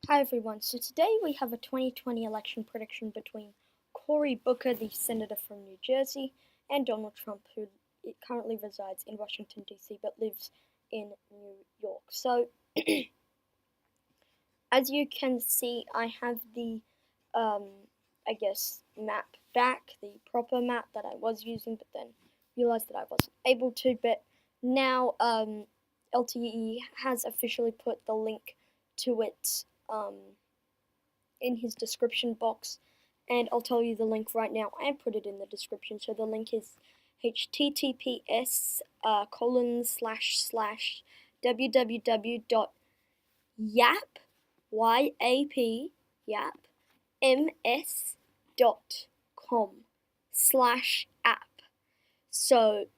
Hi everyone, so today we have a 2020 election prediction between Cory Booker, the senator from New Jersey, and Donald Trump, who currently resides in Washington, D.C. but lives in New York. So, as you can see, I have the, map back, the proper map that I was using, but then realized that I wasn't able to. But now, LTE has officially put the link to it, in his description box, and I'll tell you the link right now and put it in the description. So the link is https colon slash slash www.yap yap ms.com slash app. So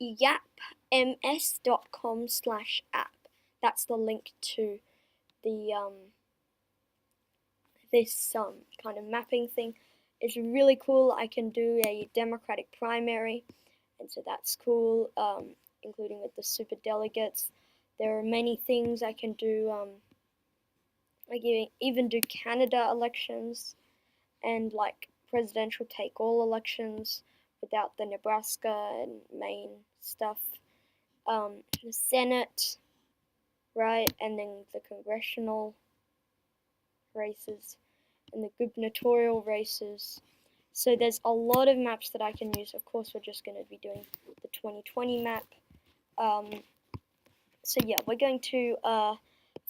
yapms.com slash app. That's the link to the this kind of mapping thing. It's really cool. I can do a Democratic primary, and so that's cool, including with the super delegates. There are many things I can do. I can even do Canada elections and like presidential take-all elections without the Nebraska and Maine stuff. The Senate, right, and then the congressional races and the gubernatorial races. So there's a lot of maps that I can use. Of course, we're just going to be doing the 2020 map. So yeah, we're going to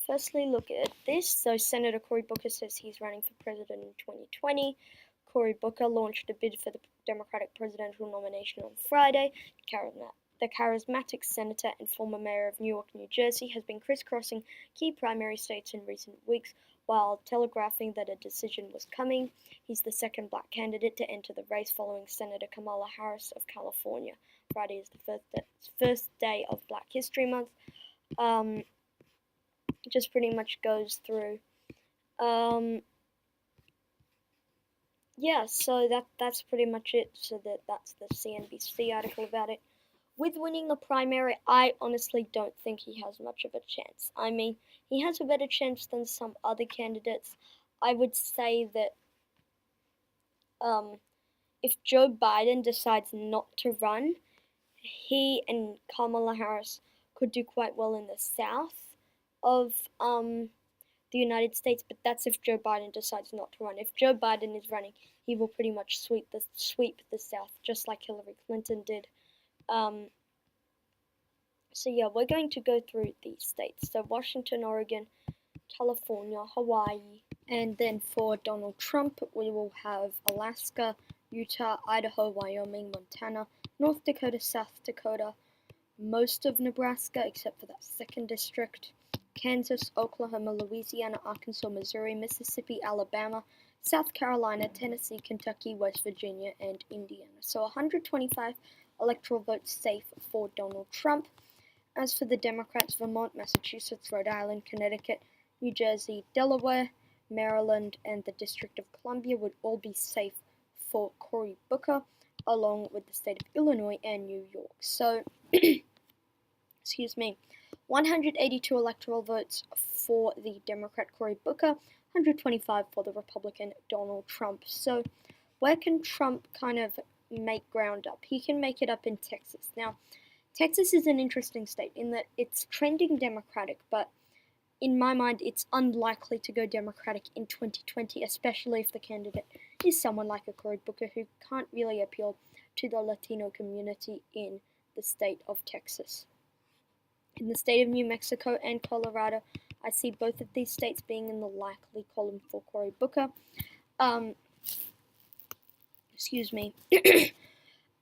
firstly look at this. So Senator Cory Booker says he's running for president in 2020. Cory Booker launched a bid for the Democratic presidential nomination on Friday. The charismatic senator and former mayor of Newark, New Jersey, has been crisscrossing key primary states in recent weeks while telegraphing that a decision was coming. He's the second black candidate to enter the race following Senator Kamala Harris of California. Friday is the first day of Black History Month. Just pretty much goes through. Yeah, so that's pretty much it. So that's the CNBC article about it. With winning the primary, I honestly don't think he has much of a chance. I mean, he has a better chance than some other candidates. I would say that if Joe Biden decides not to run, he and Kamala Harris could do quite well in the South of the United States, but that's if Joe Biden decides not to run. If Joe Biden is running, he will pretty much sweep the South, just like Hillary Clinton did. So yeah, we're going to go through these states. So Washington, Oregon, California, Hawaii, and then for Donald Trump, we will have Alaska, Utah, Idaho, Wyoming, Montana, North Dakota, South Dakota, most of Nebraska except for that second district, Kansas, Oklahoma, Louisiana, Arkansas, Missouri, Mississippi, Alabama, South Carolina, Tennessee, Kentucky, West Virginia, and Indiana. So 125 electoral votes safe for Donald Trump. As for the Democrats, Vermont, Massachusetts, Rhode Island, Connecticut, New Jersey, Delaware, Maryland, and the District of Columbia would all be safe for Cory Booker, along with the state of Illinois and New York. So, excuse me, 182 electoral votes for the Democrat Cory Booker, 125 for the Republican Donald Trump. So, where can Trump kind of make ground up? He can make it up in Texas. Now, Texas is an interesting state in that it's trending Democratic, but in my mind, it's unlikely to go Democratic in 2020, especially if the candidate is someone like a Cory Booker who can't really appeal to the Latino community in the state of Texas. In the state of New Mexico and Colorado, I see both of these states being in the likely column for Cory Booker. Excuse me.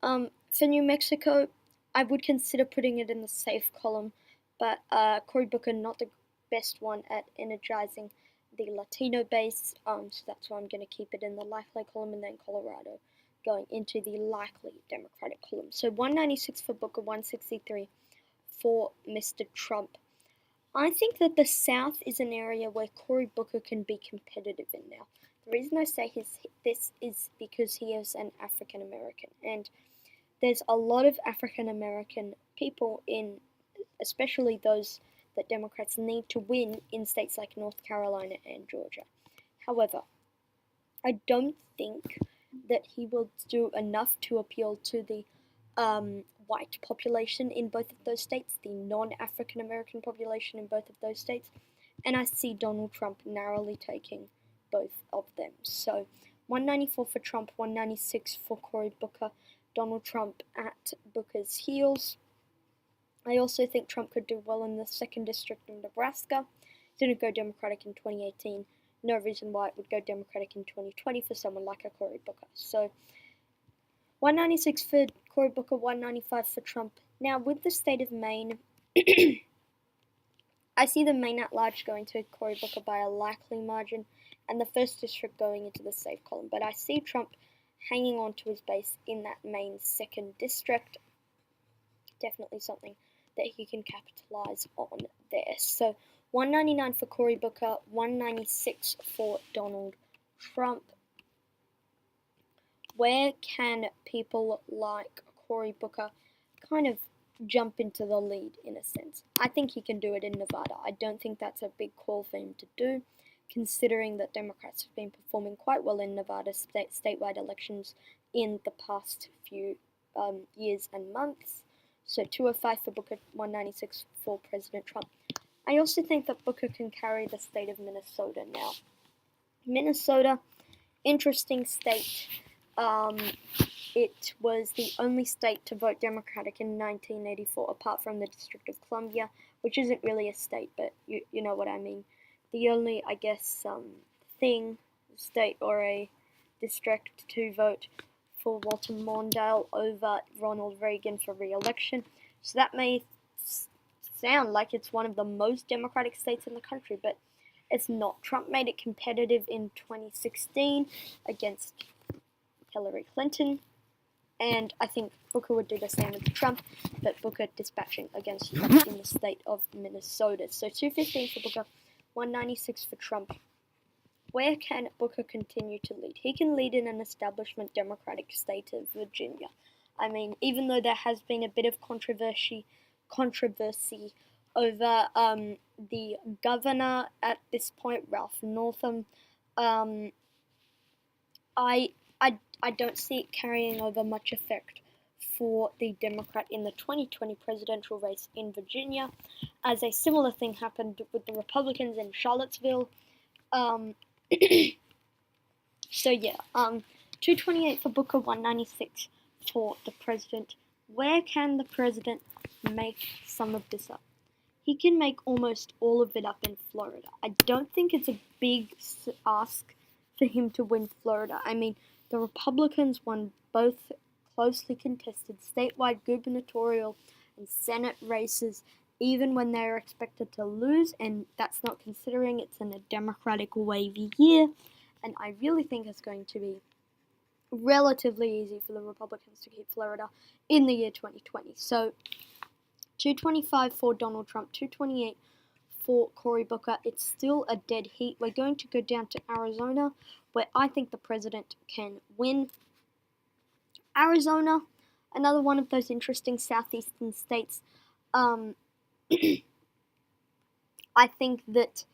For New Mexico, I would consider putting it in the safe column, but Cory Booker not the best one at energizing the Latino base, so that's why I'm going to keep it in the likely column, and then Colorado going into the likely Democratic column. So 196 for Booker, 163 for Mr. Trump. I think that the South is an area where Cory Booker can be competitive in now. The reason I say this is because he is an African American, and there's a lot of African American people in, especially those that Democrats need to win in states like North Carolina and Georgia. However, I don't think that he will do enough to appeal to the white population in both of those states, the non-African American population in both of those states, and I see Donald Trump narrowly taking both of them. So 194 for Trump, 196 for Cory Booker, Donald Trump at Booker's heels. I also think Trump could do well in the 2nd District of Nebraska. It didn't go Democratic in 2018. No reason why it would go Democratic in 2020 for someone like a Cory Booker. So 196 for Cory Booker, 195 for Trump. Now, with the state of Maine, I see the Maine at-large going to Cory Booker by a likely margin, and the 1st District going into the safe column. But I see Trump hanging on to his base in that Maine 2nd District. Definitely something that he can capitalize on there. So 199 for Cory Booker, 196 for Donald Trump. Where can people like Cory Booker kind of jump into the lead in a sense? I think he can do it in Nevada. I don't think that's a big call for him to do, considering that Democrats have been performing quite well in Nevada statewide elections in the past few years and months. So 205 for Booker, 196 for President Trump. I also think that Booker can carry the state of Minnesota now. Minnesota, interesting state. It was the only state to vote Democratic in 1984, apart from the District of Columbia, which isn't really a state, but you know what I mean. The only, I guess, state or a district to vote for Walter Mondale over Ronald Reagan for re-election. So that may sound like it's one of the most Democratic states in the country, but it's not. Trump made it competitive in 2016 against Hillary Clinton, and I think Booker would do the same with Trump, but Booker dispatching against Trump in the state of Minnesota. So 215 for Booker, 196 for Trump. Where can Booker continue to lead? He can lead in an establishment Democratic state of Virginia. I mean, even though there has been a bit of controversy over the governor at this point, Ralph Northam, I don't see it carrying over much effect for the Democrat in the 2020 presidential race in Virginia, as a similar thing happened with the Republicans in Charlottesville. So yeah, 228 for Booker, 196 for the president. Where can the president make some of this up? He can make almost all of it up in Florida. I don't think it's a big ask for him to win Florida. I mean, the Republicans won both closely contested statewide gubernatorial and Senate races, even when they are expected to lose, and that's not considering it's in a Democratic wavy year, and I really think it's going to be relatively easy for the Republicans to keep Florida in the year 2020. So 225 for Donald Trump, 228 for Cory Booker. It's still a dead heat. We're going to go down to Arizona, where I think the president can win. Arizona, another one of those interesting southeastern states. I think that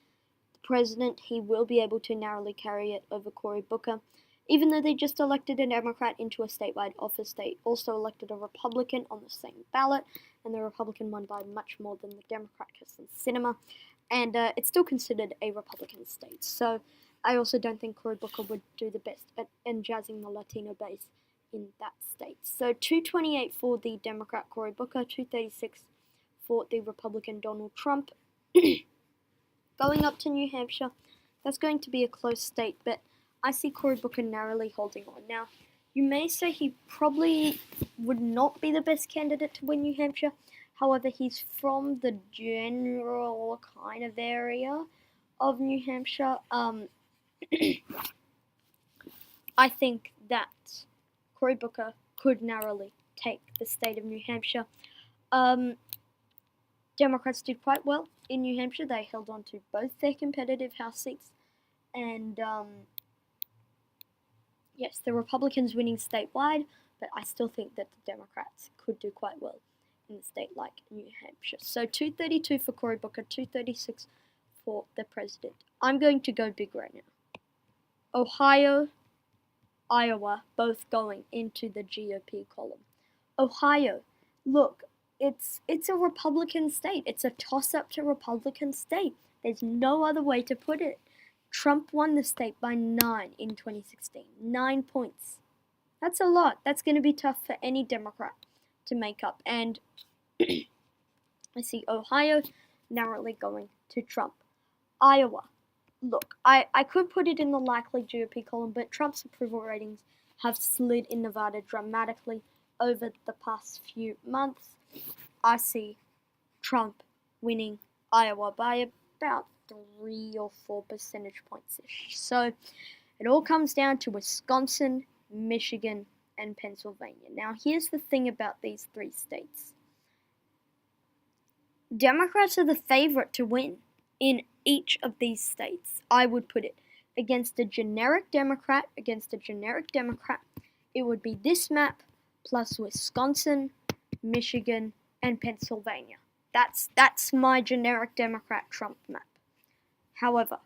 the president, he will be able to narrowly carry it over Cory Booker. Even though they just elected a Democrat into a statewide office, they also elected a Republican on the same ballot, and the Republican won by much more than the Democrat, Kyrsten Sinema, and it's still considered a Republican state. So I also don't think Cory Booker would do the best at jazzing the Latino base in that state. So 228 for the Democrat Cory Booker, 236 for the Republican Donald Trump. Going up to New Hampshire, that's going to be a close state, but I see Cory Booker narrowly holding on. Now, you may say he probably would not be the best candidate to win New Hampshire. However, he's from the general kind of area of New Hampshire. I think that Cory Booker could narrowly take the state of New Hampshire. Democrats did quite well in New Hampshire. They held on to both their competitive House seats, and yes, the Republicans winning statewide, but I still think that the Democrats could do quite well in the state like New Hampshire. So 232 for Cory Booker, 236 for the president. I'm going to go big right now. Ohio, Iowa, both going into the GOP column. Ohio, look, it's a Republican state. It's a toss-up to Republican state. There's no other way to put it. Trump won the state by 9 in 2016. 9 points. That's a lot. That's going to be tough for any Democrat to make up. And I see Ohio narrowly going to Trump. Iowa. Look, I could put it in the likely GOP column, but Trump's approval ratings have slid in Nevada dramatically over the past few months. I see Trump winning Iowa by about 3 or 4 percentage points-ish. So it all comes down to Wisconsin, Michigan, and Pennsylvania. Now, here's the thing about these 3 states. Democrats are the favorite to win in each of these states. I would put it against a generic Democrat, it would be this map plus Wisconsin, Michigan, and Pennsylvania. That's my generic Democrat Trump map. However,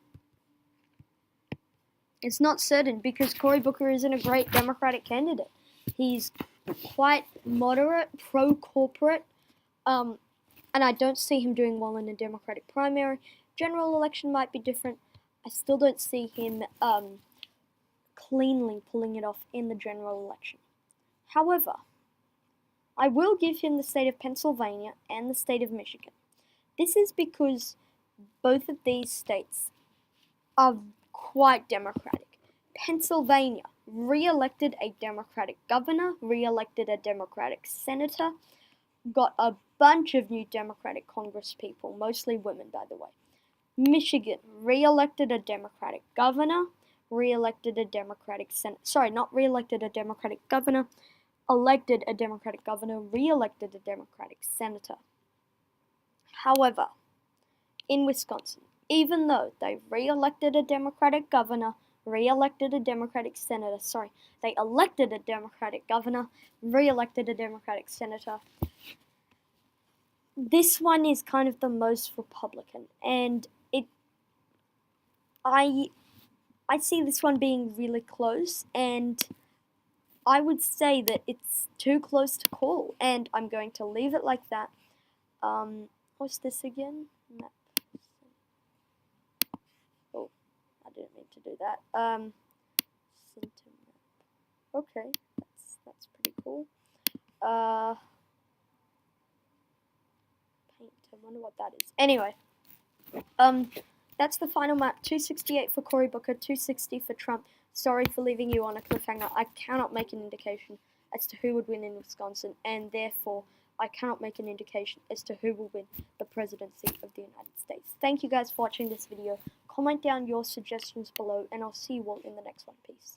it's not certain because Cory Booker isn't a great Democratic candidate. He's quite moderate, pro-corporate, and I don't see him doing well in a Democratic primary. General election might be different. I still don't see him cleanly pulling it off in the general election. However, I will give him the state of Pennsylvania and the state of Michigan. This is because both of these states are quite Democratic. Pennsylvania re-elected a Democratic governor, re-elected a Democratic senator, got a bunch of new Democratic congresspeople, mostly women, by the way. Michigan re-elected a Democratic governor, re-elected a Democratic governor, elected a Democratic governor, re-elected a Democratic senator. However, in Wisconsin, even though they re-elected a Democratic governor, re-elected a Democratic senator, they elected a Democratic governor, re-elected a Democratic senator, this one is kind of the most Republican, and I see this one being really close, and I would say that it's too close to call, and I'm going to leave it like that. What's this again? Map. Oh, I didn't mean to do that. Center map. Okay, that's pretty cool. Paint. I wonder what that is. Anyway, that's the final map. 268 for Cory Booker, 260 for Trump. Sorry for leaving you on a cliffhanger. I cannot make an indication as to who would win in Wisconsin, and therefore I cannot make an indication as to who will win the presidency of the United States. Thank you guys for watching this video. Comment down your suggestions below, and I'll see you all in the next one. Peace.